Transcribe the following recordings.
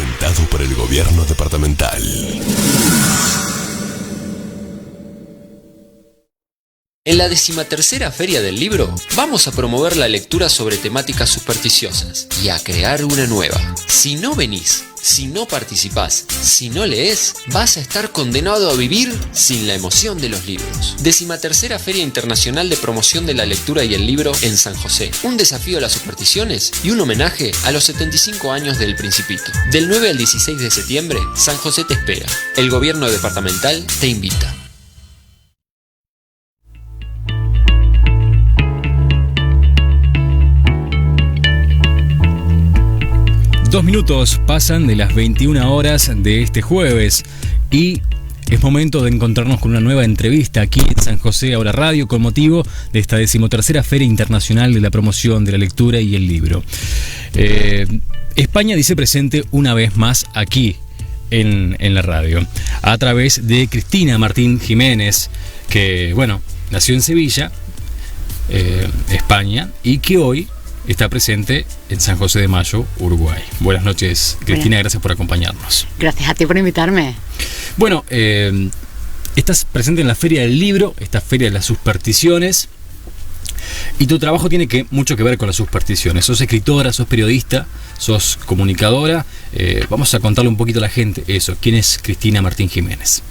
Presentado por el Gobierno Departamental. En la 13ª Feria del Libro vamos a promover la lectura sobre temáticas supersticiosas y a crear una nueva. Si no venís, si no participás, si no lees, vas a estar condenado a vivir sin la emoción de los libros. 13ª Feria Internacional de Promoción de la Lectura y el Libro en San José. Un desafío a las supersticiones y un homenaje a los 75 años del Principito. Del 9 al 16 de septiembre, San José te espera. El Gobierno Departamental te invita. Dos minutos pasan de las 21 horas de este jueves y es momento de encontrarnos con una nueva entrevista aquí en San José Ahora Radio con motivo de esta 13ª Feria Internacional de la Promoción de la Lectura y el Libro. España dice presente una vez más aquí en la radio a través de Cristina Martín Jiménez, que bueno, nació en Sevilla, España, y que hoy está presente en San José de Mayo, Uruguay. Buenas noches, Cristina, gracias por acompañarnos. Gracias a ti por invitarme. Bueno, estás presente en la Feria del Libro, esta Feria de las Supersticiones, y tu trabajo tiene mucho que ver con las supersticiones. Sos escritora, sos periodista, sos comunicadora. Vamos a contarle un poquito a la gente eso. ¿Quién es Cristina Martín Jiménez?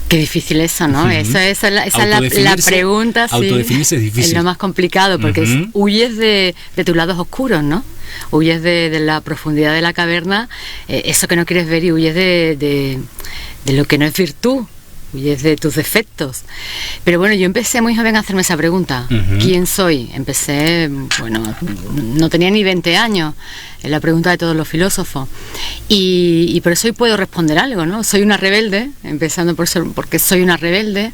Qué difícil eso, ¿no? Esa es la pregunta. Sí, autodefinirse es difícil. Es lo más complicado, porque huyes de tus lados oscuros, ¿no? Huyes de la profundidad de la caverna, eso que no quieres ver, y huyes de lo que no es virtud, huyes de tus defectos. Pero bueno, yo empecé muy joven a hacerme esa pregunta. ¿Quién soy? Empecé, bueno, no tenía ni 20 años. Es la pregunta de todos los filósofos. Y por eso hoy puedo responder algo, ¿no? Soy una rebelde, empezando porque soy una rebelde,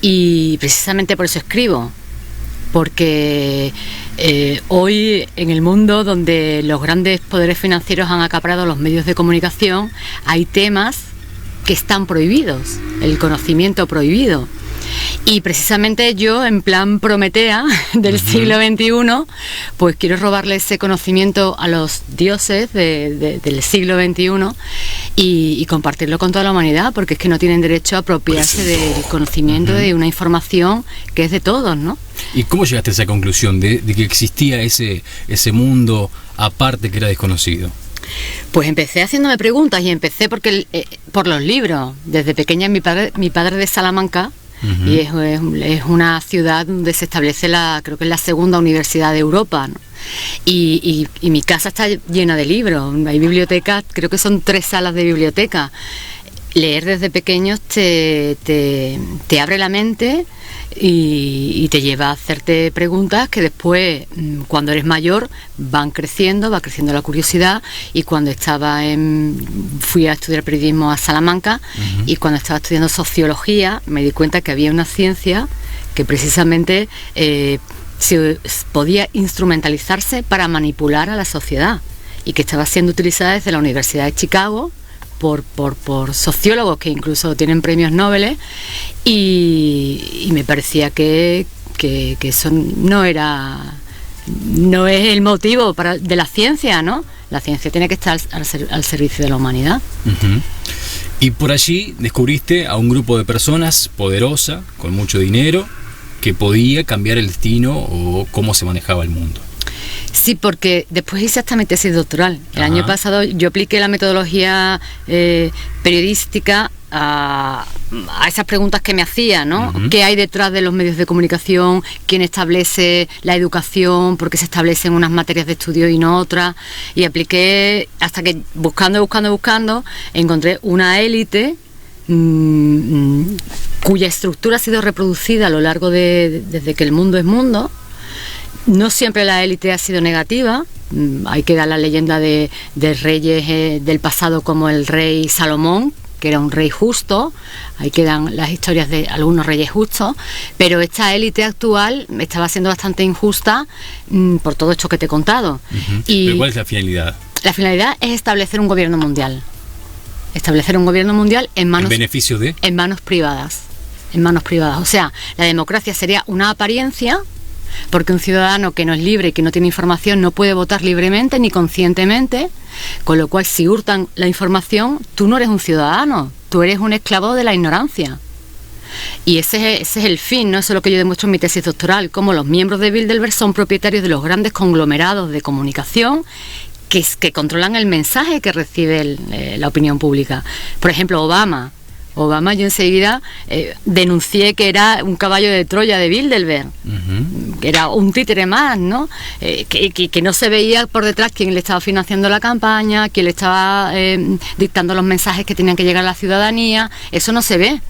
y precisamente por eso escribo. Porque hoy, en el mundo donde los grandes poderes financieros han acaparado los medios de comunicación, hay temas que están prohibidos, el conocimiento prohibido. Y precisamente yo, en plan Prometea del siglo XXI, pues quiero robarle ese conocimiento a los dioses del siglo XXI y compartirlo con toda la humanidad, porque es que no tienen derecho a apropiarse del conocimiento, de una información que es de todos, ¿no? ¿Y cómo llegaste a esa conclusión de que existía ese mundo aparte que era desconocido? Pues empecé haciéndome preguntas, y empecé por los libros. Desde pequeña mi padre es de Salamanca, y es una ciudad donde se establece creo que es la segunda universidad de Europa, ¿no? Y mi casa está llena de libros. Hay bibliotecas, creo que son 3 salas de biblioteca. Leer desde pequeños te abre la mente y te lleva a hacerte preguntas que después, cuando eres mayor, va creciendo la curiosidad. Y cuando fui a estudiar periodismo a Salamanca, y cuando estaba estudiando sociología, me di cuenta que había una ciencia que precisamente se podía instrumentalizarse para manipular a la sociedad, y que estaba siendo utilizada desde la Universidad de Chicago por sociólogos que incluso tienen premios Nobel, y me parecía que eso no es el motivo de la ciencia, ¿no? La ciencia tiene que estar al servicio de la humanidad. Y por allí descubriste a un grupo de personas poderosa, con mucho dinero, que podía cambiar el destino o cómo se manejaba el mundo. Sí, porque después hice hasta mi tesis doctoral. El año pasado yo apliqué la metodología periodística a esas preguntas que me hacía, ¿no? ¿Qué hay detrás de los medios de comunicación? ¿Quién establece la educación? ¿Por qué se establecen unas materias de estudio y no otras? Y apliqué hasta que, buscando, encontré una élite cuya estructura ha sido reproducida a lo largo desde que el mundo es mundo. No siempre la élite ha sido negativa. Hay que dar la leyenda de reyes del pasado, como el rey Salomón, que era un rey justo. Ahí quedan las historias de algunos reyes justos, pero esta élite actual estaba siendo bastante injusta por todo esto que te he contado. ¿Pero cuál es la finalidad? La finalidad es establecer un gobierno mundial. En beneficio en manos privadas. O sea, la democracia sería una apariencia, porque un ciudadano que no es libre y que no tiene información no puede votar libremente ni conscientemente, con lo cual si hurtan la información, tú no eres un ciudadano, tú eres un esclavo de la ignorancia. Y ese es el fin, ¿no? Eso es lo que yo demuestro en mi tesis doctoral, cómo los miembros de Bilderberg son propietarios de los grandes conglomerados de comunicación que controlan el mensaje que recibe la opinión pública. Por ejemplo, Obama, yo enseguida denuncié que era un caballo de Troya de Bilderberg, que era un títere más, ¿no? Que no se veía por detrás quién le estaba financiando la campaña, quién le estaba dictando los mensajes que tenían que llegar a la ciudadanía. Eso no se ve.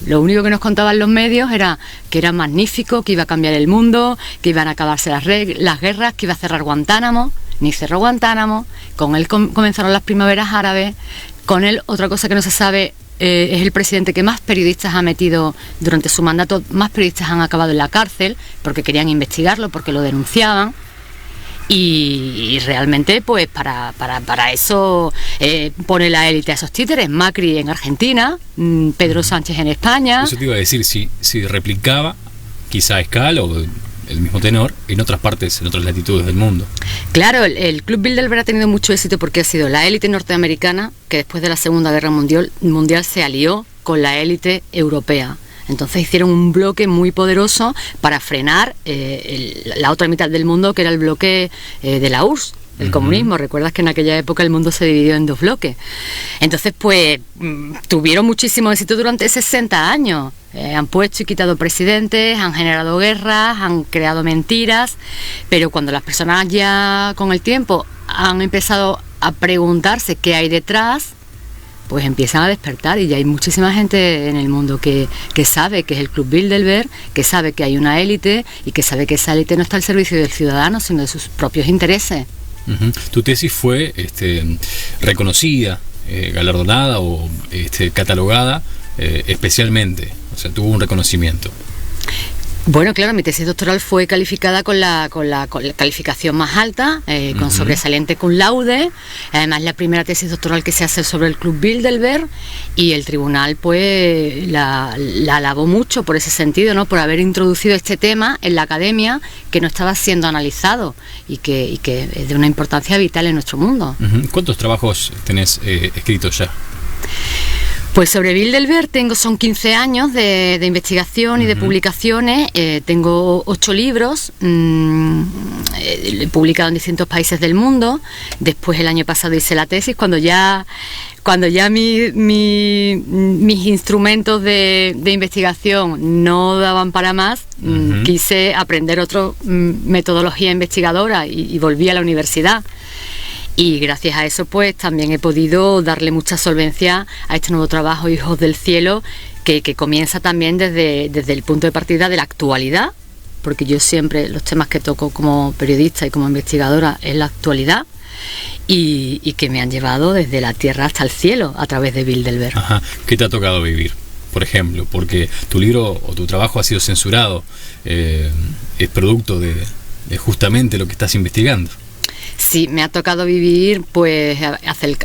Lo único que nos contaban los medios era que era magnífico, que iba a cambiar el mundo, que iban a acabarse las guerras, que iba a cerrar Guantánamo. Ni cerró Guantánamo, con él comenzaron las primaveras árabes, con él otra cosa que no se sabe, es el presidente que más periodistas ha metido durante su mandato, más periodistas han acabado en la cárcel porque querían investigarlo, porque lo denunciaban. Y realmente pues para eso pone la élite a esos títeres. Macri en Argentina, Pedro Sánchez en España. Eso te iba a decir, si replicaba quizá a escala o el mismo tenor en otras partes, en otras latitudes del mundo. Claro, el Club Bilderberg ha tenido mucho éxito porque ha sido la élite norteamericana que después de la Segunda Guerra Mundial se alió con la élite europea. Entonces hicieron un bloque muy poderoso para frenar la otra mitad del mundo, que era el bloque de la URSS, el comunismo. Recuerdas que en aquella época el mundo se dividió en dos bloques. Entonces, pues, tuvieron muchísimo éxito durante 60 años. Han puesto y quitado presidentes, han generado guerras, han creado mentiras, pero cuando las personas ya con el tiempo han empezado a preguntarse qué hay detrás, pues empiezan a despertar, y ya hay muchísima gente en el mundo que sabe que es el Club Bilderberg, que sabe que hay una élite y que sabe que esa élite no está al servicio del ciudadano, sino de sus propios intereses. Tu tesis fue reconocida, galardonada o catalogada especialmente, o sea, tuvo un reconocimiento. Bueno, claro, mi tesis doctoral fue calificada con la calificación más alta, con sobresaliente cum laude. Además, la primera tesis doctoral que se hace sobre el Club Bilderberg, y el tribunal pues la alabó mucho por ese sentido, ¿no? Por haber introducido este tema en la academia, que no estaba siendo analizado y que es de una importancia vital en nuestro mundo. ¿Cuántos trabajos tenés escritos ya? Pues sobre Bilderberg son 15 años de investigación y de publicaciones. Tengo 8 libros publicados en distintos países del mundo. Después, el año pasado, hice la tesis cuando ya mis instrumentos de investigación no daban para más. Quise aprender otra metodología investigadora y volví a la universidad. Y gracias a eso pues también he podido darle mucha solvencia a este nuevo trabajo, Hijos del Cielo, que comienza también desde el punto de partida de la actualidad, porque yo siempre los temas que toco como periodista y como investigadora es la actualidad, y que me han llevado desde la tierra hasta el cielo a través de Bilderberg. Ajá. ¿Qué te ha tocado vivir, por ejemplo? Porque tu libro o tu trabajo ha sido censurado, es producto de justamente lo que estás investigando. Sí, me ha tocado vivir, pues,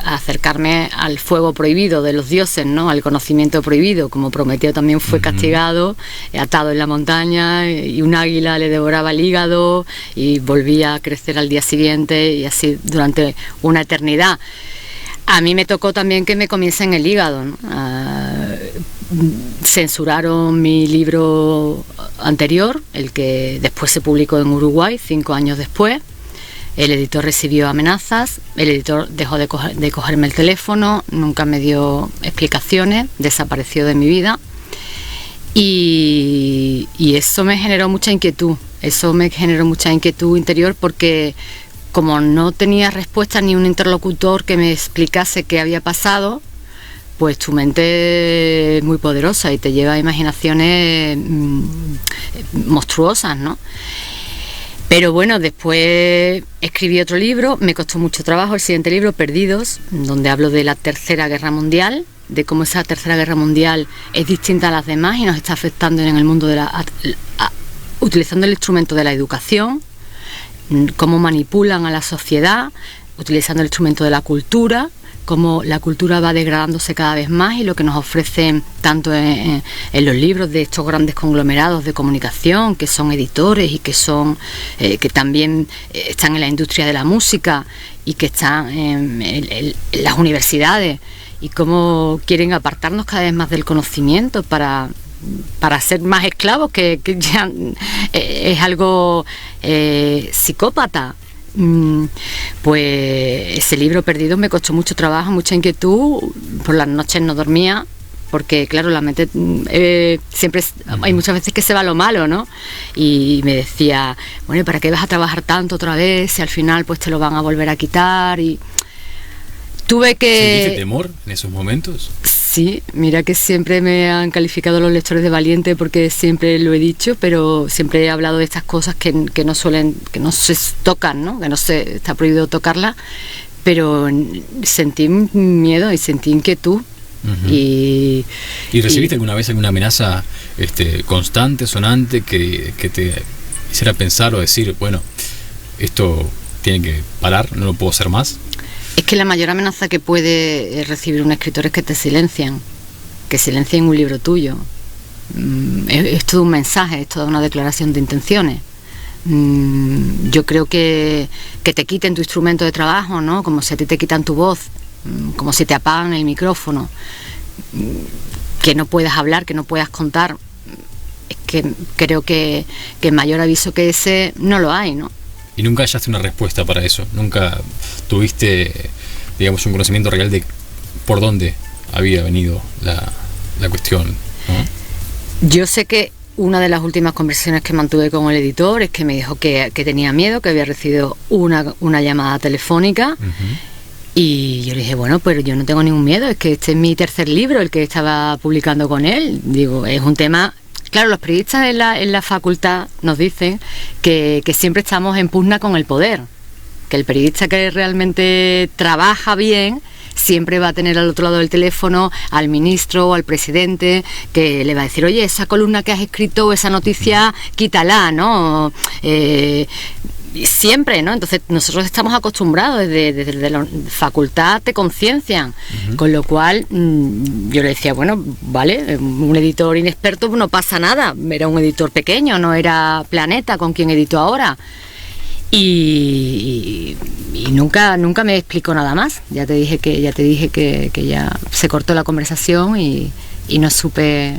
acercarme al fuego prohibido de los dioses, ¿no? Al conocimiento prohibido, como Prometeo también fue castigado, atado en la montaña, y un águila le devoraba el hígado y volvía a crecer al día siguiente, y así durante una eternidad. A mí me tocó también que me comiesen el hígado, ¿no? Censuraron mi libro anterior, el que después se publicó en Uruguay, 5 años después. El editor recibió amenazas, el editor dejó de cogerme el teléfono, nunca me dio explicaciones, desapareció de mi vida, y eso me generó mucha inquietud, interior, porque como no tenía respuesta ni un interlocutor que me explicase qué había pasado, pues tu mente es muy poderosa y te lleva a imaginaciones monstruosas, ¿no? Pero bueno, después escribí otro libro, me costó mucho trabajo, el siguiente libro, Perdidos, donde hablo de la Tercera Guerra Mundial, de cómo esa Tercera Guerra Mundial es distinta a las demás y nos está afectando en el mundo utilizando el instrumento de la educación, cómo manipulan a la sociedad, utilizando el instrumento de la cultura, cómo la cultura va degradándose cada vez más y lo que nos ofrecen tanto en los libros de estos grandes conglomerados de comunicación, que son editores y que son que también están en la industria de la música y que están en las universidades, y cómo quieren apartarnos cada vez más del conocimiento para ser más esclavos, que ya es algo psicópata. Pues ese libro perdido me costó mucho trabajo, mucha inquietud. Por las noches no dormía, porque claro, la mente siempre hay muchas veces que se va a lo malo, ¿no? Y me decía, bueno, ¿y para qué vas a trabajar tanto otra vez si al final pues te lo van a volver a quitar? Y tuve que... ¿Sentiste temor en esos momentos? Sí, mira que siempre me han calificado los lectores de valiente, porque siempre lo he dicho, pero siempre he hablado de estas cosas que no se tocan, ¿no? Que no se está prohibido tocarlas, pero sentí miedo y sentí inquietud. Uh-huh. ¿Y recibiste alguna vez alguna amenaza constante, sonante, que te hiciera pensar o decir, bueno, esto tiene que parar, no lo puedo hacer más? Es que la mayor amenaza que puede recibir un escritor es que te silencien un libro tuyo. Es todo un mensaje, es toda una declaración de intenciones. Yo creo que te quiten tu instrumento de trabajo, ¿no? Como si a ti te quitan tu voz, como si te apagan el micrófono, que no puedas hablar, que no puedas contar. Es que creo que mayor aviso que ese no lo hay, ¿no? Y nunca hallaste una respuesta para eso, nunca tuviste, digamos, un conocimiento real de por dónde había venido la cuestión, ¿no? Yo sé que una de las últimas conversaciones que mantuve con el editor es que me dijo que tenía miedo, que había recibido una llamada telefónica. Uh-huh. Y yo le dije, bueno, pero yo no tengo ningún miedo, es que este es mi tercer libro, el que estaba publicando con él. Digo, es un tema... Claro, los periodistas en la facultad nos dicen que siempre estamos en pugna con el poder, que el periodista que realmente trabaja bien siempre va a tener al otro lado del teléfono al ministro o al presidente, que le va a decir, oye, esa columna que has escrito o esa noticia, quítala, ¿no? Siempre, ¿no? Entonces nosotros estamos acostumbrados desde la facultad, te conciencian. Uh-huh. Con lo cual yo le decía, bueno, vale, un editor inexperto no pasa nada, era un editor pequeño, no era Planeta con quien edito ahora. Y nunca me explicó nada más. Ya te dije que ya se cortó la conversación y no supe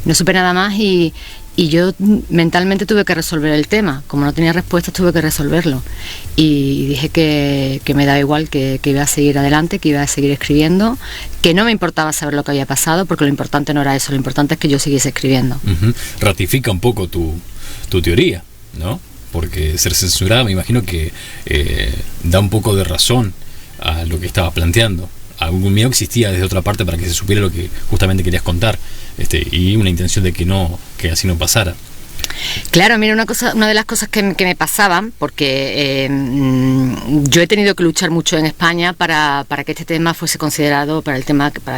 nada más, y yo mentalmente tuve que resolver el tema. Como no tenía respuestas, tuve que resolverlo. Y dije que me daba igual, que iba a seguir adelante, que iba a seguir escribiendo, que no me importaba saber lo que había pasado, porque lo importante no era eso, lo importante es que yo siguiese escribiendo. Uh-huh. Ratifica un poco tu teoría, ¿no? Porque ser censurada, me imagino que da un poco de razón a lo que estaba planteando. Algún miedo existía desde otra parte para que se supiera lo que justamente querías contar, y una intención de que así no pasara. Claro, mira, una de las cosas que me pasaban, porque yo he tenido que luchar mucho en España para que este tema fuese considerado, para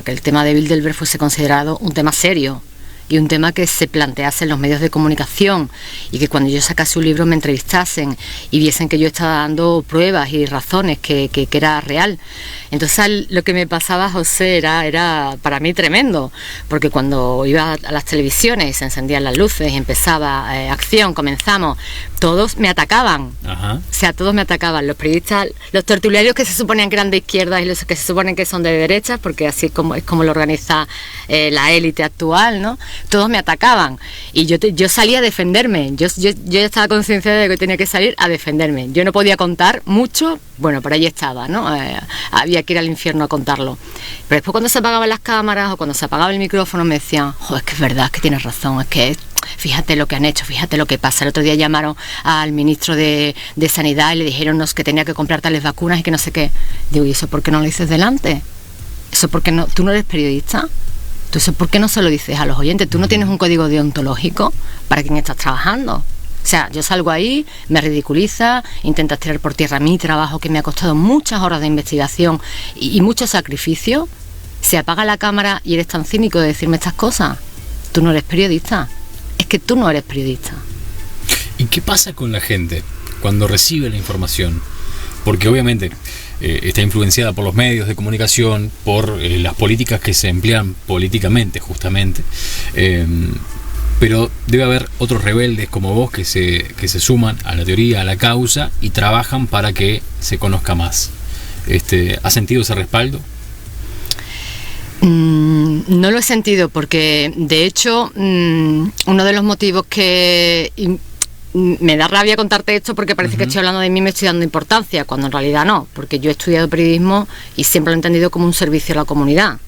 que el tema de Bilderberg fuese considerado un tema serio y un tema que se plantease en los medios de comunicación, y que cuando yo sacase un libro me entrevistasen y viesen que yo estaba dando pruebas y razones que era real. Entonces lo que me pasaba, José, era para mí tremendo, porque cuando iba a las televisiones y se encendían las luces y empezaba acción, comenzamos, todos me atacaban. Ajá. O sea, todos me atacaban, los periodistas, los tertuliarios que se suponían que eran de izquierda y los que se suponen que son de derechas, porque así es como lo organiza la élite actual, ¿no? Todos me atacaban y yo salía a defenderme. Yo estaba concienciada de que tenía que salir a defenderme. Yo no podía contar mucho, bueno, por ahí estaba, ¿no? Había que ir al infierno a contarlo. Pero después, cuando se apagaban las cámaras o cuando se apagaba el micrófono, me decían, joder, es que es verdad, es que tienes razón, es que fíjate lo que han hecho, fíjate lo que pasa. El otro día llamaron al ministro de Sanidad y le dijeron que tenía que comprar tales vacunas y que no sé qué. Digo, ¿y eso por qué no lo dices delante? ¿Eso por qué no? ¿Tú no eres periodista? Entonces, ¿por qué no se lo dices a los oyentes? ¿Tú no tienes un código deontológico para quien estás trabajando? O sea, yo salgo ahí, me ridiculiza, intentas tirar por tierra mi trabajo, que me ha costado muchas horas de investigación y mucho sacrificio. Se apaga la cámara y eres tan cínico de decirme estas cosas. Tú no eres periodista. Es que tú no eres periodista. ¿Y qué pasa con la gente cuando recibe la información? Porque obviamente está influenciada por los medios de comunicación, por las políticas que se emplean políticamente, justamente. Pero debe haber otros rebeldes como vos que se suman a la teoría, a la causa, y trabajan para que se conozca más. ¿Has sentido ese respaldo? No lo he sentido porque, de hecho, uno de los motivos que me da rabia contarte esto porque parece que estoy hablando de mí, me estoy dando importancia, cuando en realidad no, porque yo he estudiado periodismo y siempre lo he entendido como un servicio a la comunidad.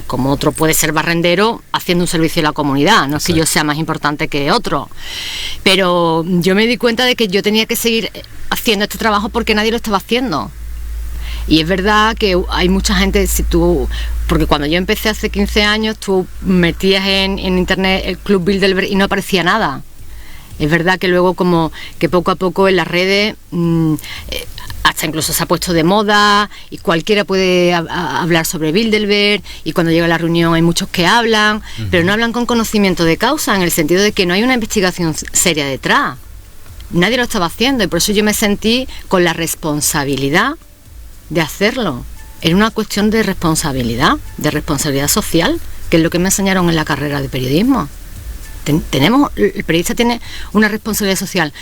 Como otro puede ser barrendero haciendo un servicio a la comunidad, no es que yo sea más importante que otro, pero yo me di cuenta de que yo tenía que seguir haciendo este trabajo porque nadie lo estaba haciendo. Y es verdad que hay mucha gente, porque cuando yo empecé hace 15 años, tú metías en internet el Club Bilderberg y no aparecía nada. Es verdad que luego como que poco a poco en las redes hasta incluso se ha puesto de moda y cualquiera puede hablar sobre Bilderberg, y cuando llega a la reunión hay muchos que hablan, pero no hablan con conocimiento de causa, en el sentido de que no hay una investigación seria detrás. Nadie lo estaba haciendo y por eso yo me sentí con la responsabilidad de hacerlo. Era una cuestión de responsabilidad social, que es lo que me enseñaron en la carrera de periodismo. El periodista tiene una responsabilidad social,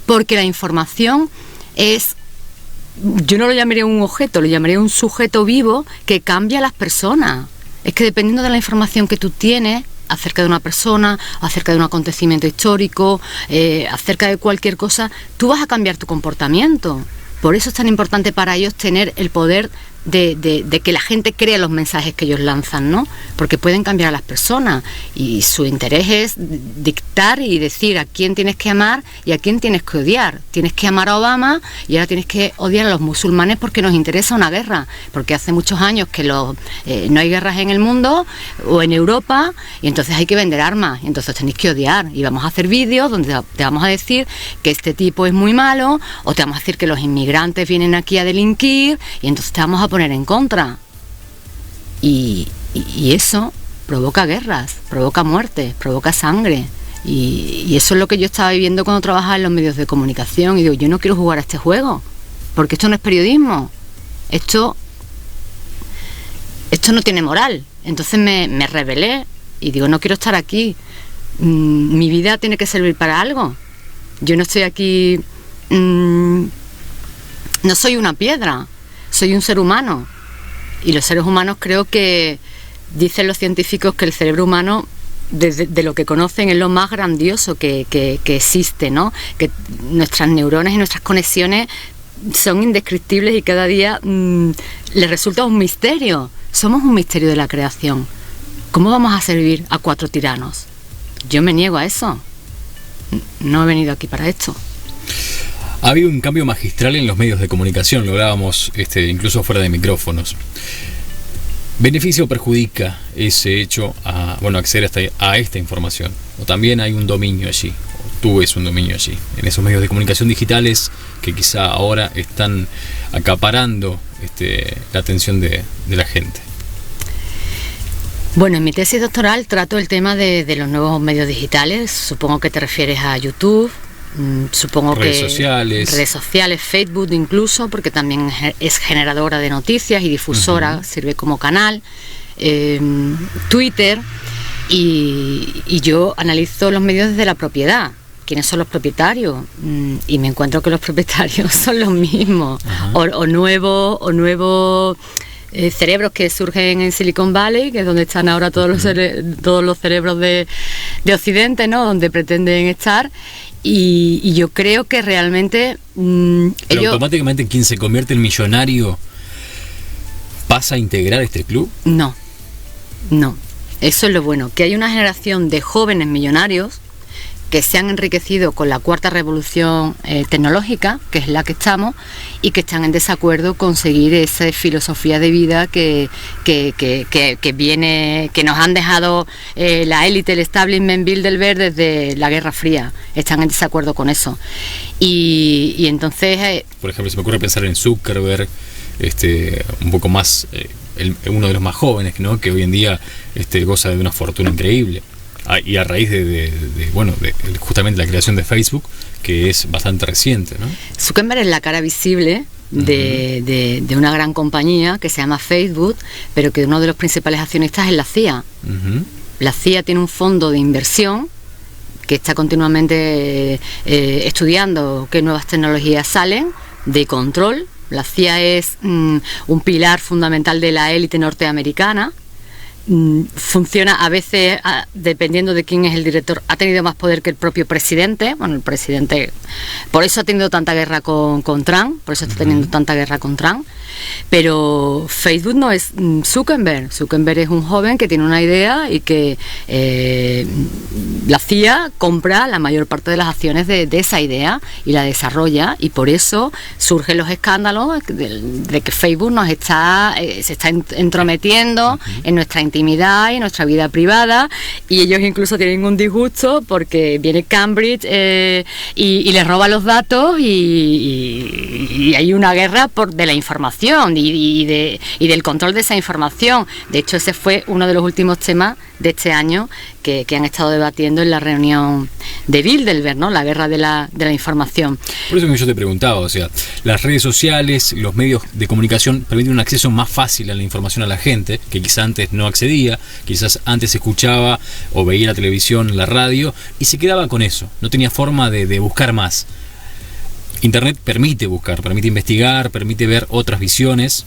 porque la información es, yo no lo llamaría un objeto, lo llamaría un sujeto vivo que cambia a las personas. Es que dependiendo de la información que tú tienes acerca de una persona, acerca de un acontecimiento histórico, acerca de cualquier cosa, tú vas a cambiar tu comportamiento. Por eso es tan importante para ellos tener el poder de que la gente crea los mensajes que ellos lanzan, ¿no? Porque pueden cambiar a las personas y su interés es dictar y decir a quién tienes que amar y a quién tienes que odiar. Tienes que amar a Obama y ahora tienes que odiar a los musulmanes porque nos interesa una guerra, porque hace muchos años que no hay guerras en el mundo o en Europa, y entonces hay que vender armas, y entonces tenéis que odiar, y vamos a hacer vídeos donde te vamos a decir que este tipo es muy malo, o te vamos a decir que los inmigrantes vienen aquí a delinquir, y entonces te vamos a poner en contra, y eso provoca guerras, provoca muertes, provoca sangre, y eso es lo que yo estaba viviendo cuando trabajaba en los medios de comunicación, y digo, yo no quiero jugar a este juego, porque esto no es periodismo, esto no tiene moral. Entonces me rebelé y digo, no quiero estar aquí, mi vida tiene que servir para algo, yo no estoy aquí, no soy una piedra, soy un ser humano, y los seres humanos, creo que dicen los científicos que el cerebro humano, de lo que conocen, es lo más grandioso que existe, ¿no? Que nuestras neuronas y nuestras conexiones son indescriptibles y cada día les resulta un misterio. Somos un misterio de la creación. ¿Cómo vamos a servir a 4 tiranos? Yo me niego a eso. No he venido aquí para esto. Ha habido un cambio magistral en los medios de comunicación, lo hablábamos incluso fuera de micrófonos. ¿Beneficia o perjudica ese hecho a acceder a esta información? ¿O también hay un dominio allí? ¿O tú ves un dominio allí? En esos medios de comunicación digitales que quizá ahora están acaparando la atención de la gente. Bueno, en mi tesis doctoral trato el tema de los nuevos medios digitales. Supongo que te refieres a YouTube. Supongo redes sociales, Facebook incluso, porque también es generadora de noticias y difusora, sirve como canal, Twitter, y yo analizo los medios desde la propiedad. ¿Quiénes son los propietarios? Y me encuentro que los propietarios son los mismos, o nuevos cerebros que surgen en Silicon Valley, que es donde están ahora todos los cerebros de Occidente, ¿no? Donde pretenden estar. Y yo creo que realmente pero automáticamente quien se convierte en millonario pasa a integrar este club. No, eso es lo bueno, que hay una generación de jóvenes millonarios que se han enriquecido con la cuarta revolución tecnológica, que es la que estamos, y que están en desacuerdo con seguir esa filosofía de vida que viene, que nos han dejado la élite, el establishment Bilderberg desde la Guerra Fría. Están en desacuerdo con eso. Y entonces... Por ejemplo, se me ocurre pensar en Zuckerberg, un poco más, uno de los más jóvenes, ¿no? Que hoy en día goza de una fortuna increíble. Y a raíz de justamente la creación de Facebook, que es bastante reciente, ¿no? Zuckerberg es la cara visible de una gran compañía que se llama Facebook, pero que uno de los principales accionistas es la CIA. La CIA tiene un fondo de inversión que está continuamente estudiando qué nuevas tecnologías salen de control. La CIA es un pilar fundamental de la élite norteamericana. Funciona a veces, dependiendo de quién es el director, ha tenido más poder que el propio presidente. Bueno, el presidente, por eso ha tenido tanta guerra con Trump, por eso está teniendo tanta guerra con Trump. Pero Facebook no es Zuckerberg. Zuckerberg es un joven que tiene una idea y que la CIA compra la mayor parte de las acciones de esa idea y la desarrolla, y por eso surgen los escándalos de que Facebook se está entrometiendo en nuestra intimidad y en nuestra vida privada, y ellos incluso tienen un disgusto porque viene Cambridge y les roba los datos, y hay una guerra de la información y del control de esa información. De hecho, ese fue uno de los últimos temas de este año que han estado debatiendo en la reunión de Bilderberg, ¿no? La guerra de la información. Por eso que yo te preguntaba, o sea, las redes sociales, los medios de comunicación permiten un acceso más fácil a la información a la gente, que quizás antes no accedía, quizás antes escuchaba o veía la televisión, la radio, y se quedaba con eso, no tenía forma de buscar más. Internet permite buscar, permite investigar, permite ver otras visiones,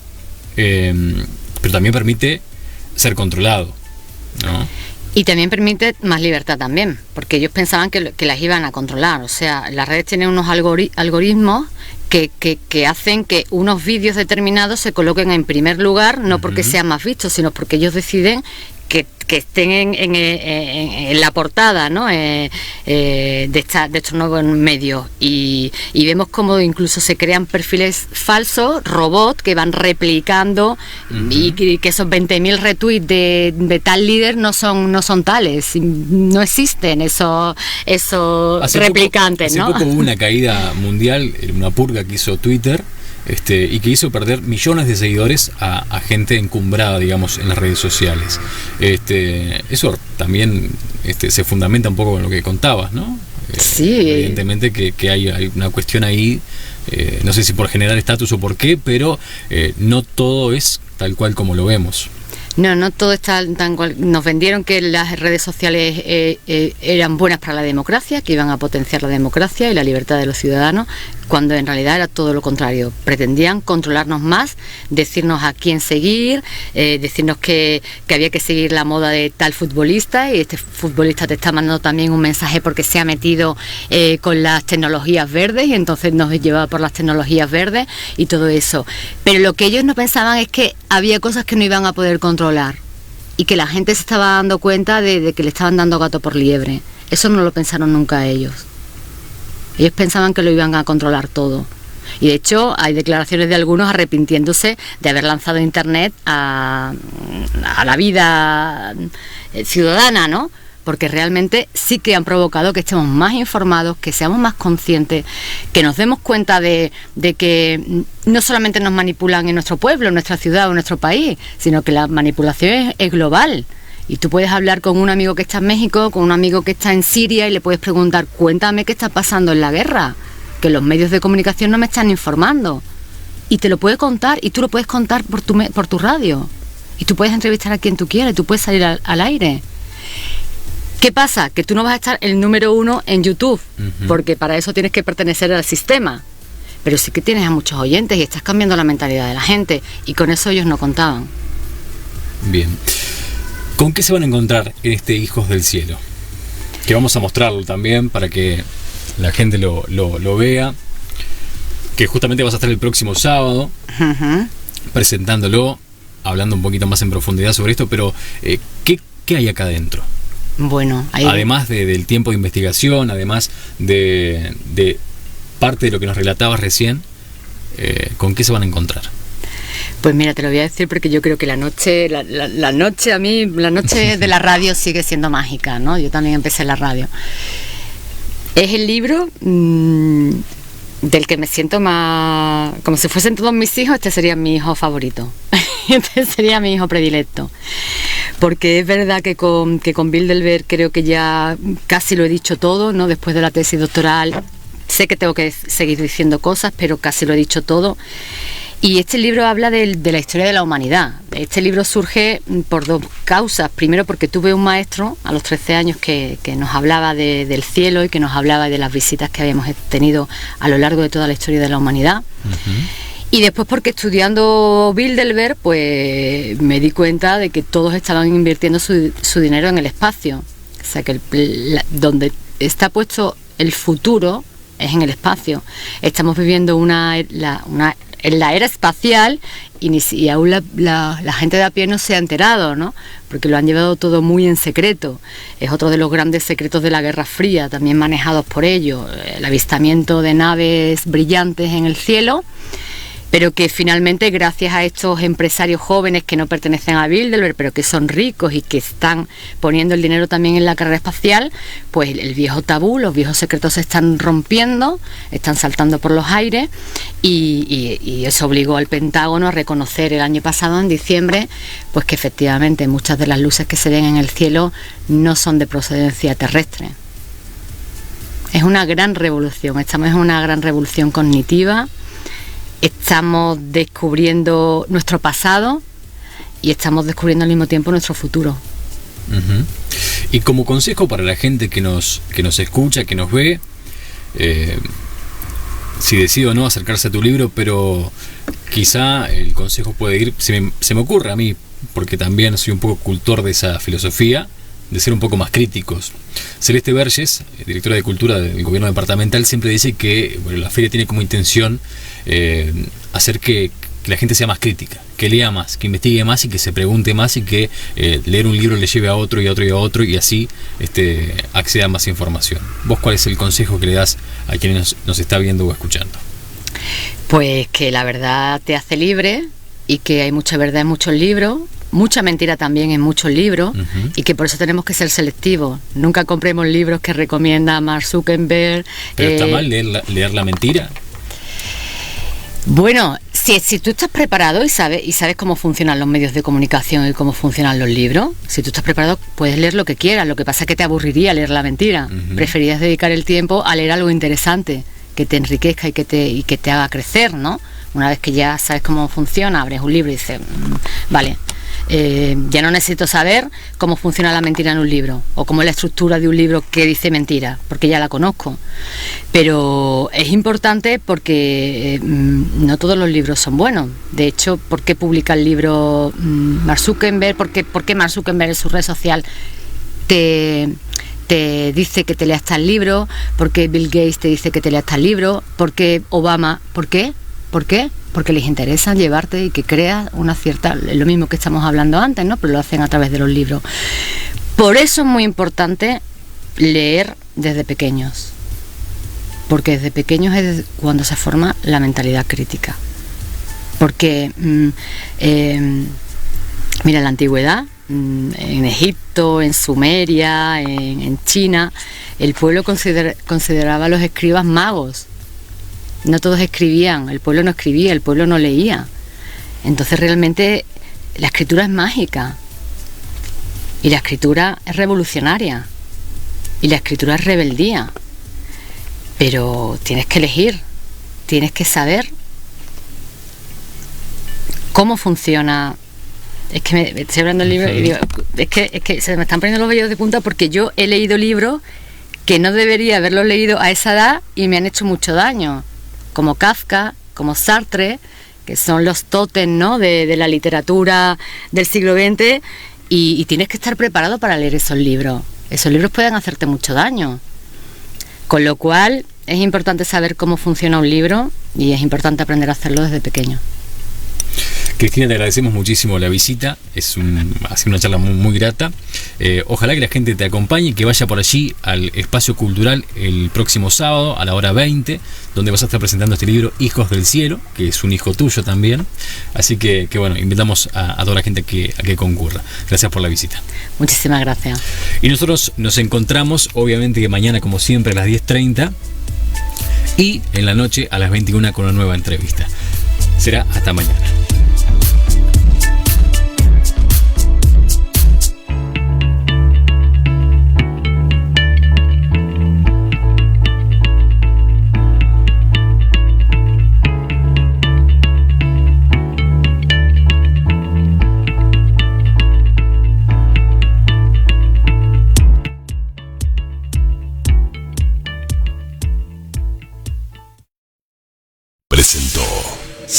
pero también permite ser controlado, ¿no? Y también permite más libertad también, porque ellos pensaban que las iban a controlar. O sea, las redes tienen unos algoritmos que hacen que unos vídeos determinados se coloquen en primer lugar, no porque sean más vistos, sino porque ellos deciden que estén en la portada, ¿no? De estos nuevos medios, y vemos cómo incluso se crean perfiles falsos, robots, que van replicando, y que esos 20.000 retweets de tal líder no son tales, no existen esos replicantes, ¿no? Hace poco hubo una caída mundial, una purga que hizo Twitter, y que hizo perder millones de seguidores a gente encumbrada, digamos, en las redes sociales. Eso también se fundamenta un poco con lo que contabas, ¿no? Sí. Evidentemente que hay una cuestión ahí, no sé si por generar estatus o por qué, pero no todo es tal cual como lo vemos. No todo está tan cual. Nos vendieron que las redes sociales eran buenas para la democracia, que iban a potenciar la democracia y la libertad de los ciudadanos, cuando en realidad era todo lo contrario. Pretendían controlarnos más, decirnos a quién seguir, decirnos que había que seguir la moda de tal futbolista, y este futbolista te está mandando también un mensaje porque se ha metido con las tecnologías verdes, y entonces nos llevaba por las tecnologías verdes y todo eso. Pero lo que ellos no pensaban es que había cosas que no iban a poder controlar, y que la gente se estaba dando cuenta de que le estaban dando gato por liebre. Eso no lo pensaron nunca ellos. Ellos pensaban que lo iban a controlar todo. Y de hecho hay declaraciones de algunos arrepintiéndose de haber lanzado Internet a la vida ciudadana, ¿no? Porque realmente sí que han provocado que estemos más informados, que seamos más conscientes, que nos demos cuenta de que no solamente nos manipulan en nuestro pueblo, en nuestra ciudad o en nuestro país, sino que la manipulación es global. Y tú puedes hablar con un amigo que está en México, con un amigo que está en Siria, y le puedes preguntar: cuéntame qué está pasando en la guerra, que los medios de comunicación no me están informando. Y te lo puede contar, y tú lo puedes contar por tu radio. Y tú puedes entrevistar a quien tú quieras, tú puedes salir al aire. ¿Qué pasa? Que tú no vas a estar el número 1 en YouTube, porque para eso tienes que pertenecer al sistema. Pero sí que tienes a muchos oyentes y estás cambiando la mentalidad de la gente, y con eso ellos no contaban. Bien. ¿Con qué se van a encontrar en este Hijos del Cielo? Que vamos a mostrarlo también para que la gente lo vea. Que justamente vas a estar el próximo sábado presentándolo, hablando un poquito más en profundidad sobre esto, pero ¿qué hay acá adentro? Bueno, además del tiempo de investigación, además de parte de lo que nos relatabas recién, ¿con qué se van a encontrar? Pues mira, te lo voy a decir porque yo creo que la noche a mí, la noche de la radio sigue siendo mágica, ¿no? Yo también empecé en la radio. Es el libro del que me siento más... Como si fuesen todos mis hijos, este sería mi hijo favorito. Este sería mi hijo predilecto. Porque es verdad que con Bilderberg creo que ya casi lo he dicho todo, ¿no? Después de la tesis doctoral sé que tengo que seguir diciendo cosas, pero casi lo he dicho todo. Y este libro habla de la historia de la humanidad. Este libro surge por dos causas. Primero, porque tuve un maestro a los 13 años que nos hablaba del cielo y que nos hablaba de las visitas que habíamos tenido a lo largo de toda la historia de la humanidad. Y después porque estudiando Bilderberg, pues me di cuenta de que todos estaban invirtiendo su dinero en el espacio. O sea, que donde está puesto el futuro es en el espacio. Estamos viviendo en la era espacial y aún la gente de a pie no se ha enterado, ¿no? Porque lo han llevado todo muy en secreto. Es otro de los grandes secretos de la Guerra Fría, también manejados por ellos, el avistamiento de naves brillantes en el cielo, pero que finalmente, gracias a estos empresarios jóvenes que no pertenecen a Bilderberg, pero que son ricos y que están poniendo el dinero también en la carrera espacial, pues el viejo tabú, los viejos secretos se están rompiendo, están saltando por los aires, y eso obligó al Pentágono a reconocer el año pasado, en diciembre, pues que efectivamente muchas de las luces que se ven en el cielo no son de procedencia terrestre. Es una gran revolución, estamos en una gran revolución cognitiva. Estamos descubriendo nuestro pasado y estamos descubriendo al mismo tiempo nuestro futuro. Y como consejo para la gente que nos escucha, que nos ve, si decide o no acercarse a tu libro, pero quizá el consejo puede ir, se me ocurre a mí, porque también soy un poco cultor de esa filosofía, de ser un poco más críticos. Celeste Verges, directora de Cultura del Gobierno Departamental, siempre dice que la feria tiene como intención hacer que la gente sea más crítica, que lea más, que investigue más y que se pregunte más, y que leer un libro le lleve a otro y a otro y a otro, y así acceda a más información. ¿Vos cuál es el consejo que le das a quien nos está viendo o escuchando? Pues que la verdad te hace libre, y que hay mucha verdad en muchos libros, mucha mentira también en muchos libros, y que por eso tenemos que ser selectivos. Nunca compremos libros que recomienda Mark Zuckerberg. ¿Pero está mal leer la mentira? Bueno, si tú estás preparado y sabes cómo funcionan los medios de comunicación y cómo funcionan los libros, si tú estás preparado puedes leer lo que quieras. Lo que pasa es que te aburriría leer la mentira. Preferirías dedicar el tiempo a leer algo interesante, que te enriquezca y que te haga crecer, ¿no? Una vez que ya sabes cómo funciona, abres un libro y dices, vale, ya no necesito saber cómo funciona la mentira en un libro, o cómo es la estructura de un libro que dice mentira, porque ya la conozco. Pero es importante porque no todos los libros son buenos. De hecho, ¿por qué publica el libro Mark Zuckerberg? ¿Por qué Mark Zuckerberg en su red social te dice que te leas tal libro? ¿Por qué Bill Gates te dice que te leas tal libro? ¿Por qué Obama? ¿Por qué? ¿Por qué? Porque les interesa llevarte y que creas una cierta... lo mismo que estamos hablando antes, ¿no? Pero lo hacen a través de los libros. Por eso es muy importante leer desde pequeños. Porque desde pequeños es cuando se forma la mentalidad crítica. Porque, mira, en la antigüedad, en Egipto, en Sumeria, en China, el pueblo consideraba a los escribas magos. No todos escribían, el pueblo no escribía, el pueblo no leía. Entonces realmente la escritura es mágica, y la escritura es revolucionaria, y la escritura es rebeldía. Pero tienes que elegir, tienes que saber cómo funciona. Es que me estoy hablando del libro y digo, es que se me están poniendo los vellos de punta, porque yo he leído libros que no debería haberlos leído a esa edad y me han hecho mucho daño, como Kafka, como Sartre, que son los tótems, ¿no?, de la literatura del siglo XX, y tienes que estar preparado para leer esos libros. Esos libros pueden hacerte mucho daño. Con lo cual es importante saber cómo funciona un libro, y es importante aprender a hacerlo desde pequeño. Cristina, te agradecemos muchísimo la visita, ha sido una charla muy, muy grata. Ojalá que la gente te acompañe y que vaya por allí al Espacio Cultural el próximo sábado a la hora 20, donde vas a estar presentando este libro Hijos del Cielo, que es un hijo tuyo también. Así que bueno, invitamos a toda la gente a que concurra. Gracias por la visita. Muchísimas gracias. Y nosotros nos encontramos, obviamente, que mañana, como siempre, a las 10:30 y en la noche a las 21 con una nueva entrevista. Será hasta mañana.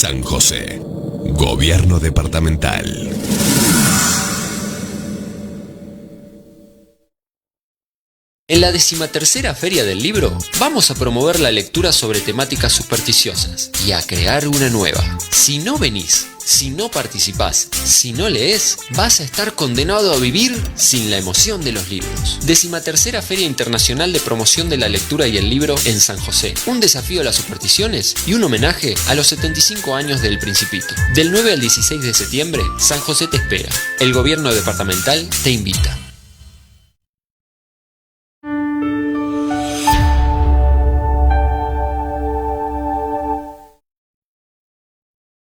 San José. Gobierno departamental. En la 13ª Feria del Libro vamos a promover la lectura sobre temáticas supersticiosas y a crear una nueva. Si no venís, si no participás, si no lees, vas a estar condenado a vivir sin la emoción de los libros. 13ª Feria Internacional de Promoción de la Lectura y el Libro en San José. Un desafío a las supersticiones y un homenaje a los 75 años del Principito. Del 9 al 16 de septiembre, San José te espera. El gobierno departamental te invita.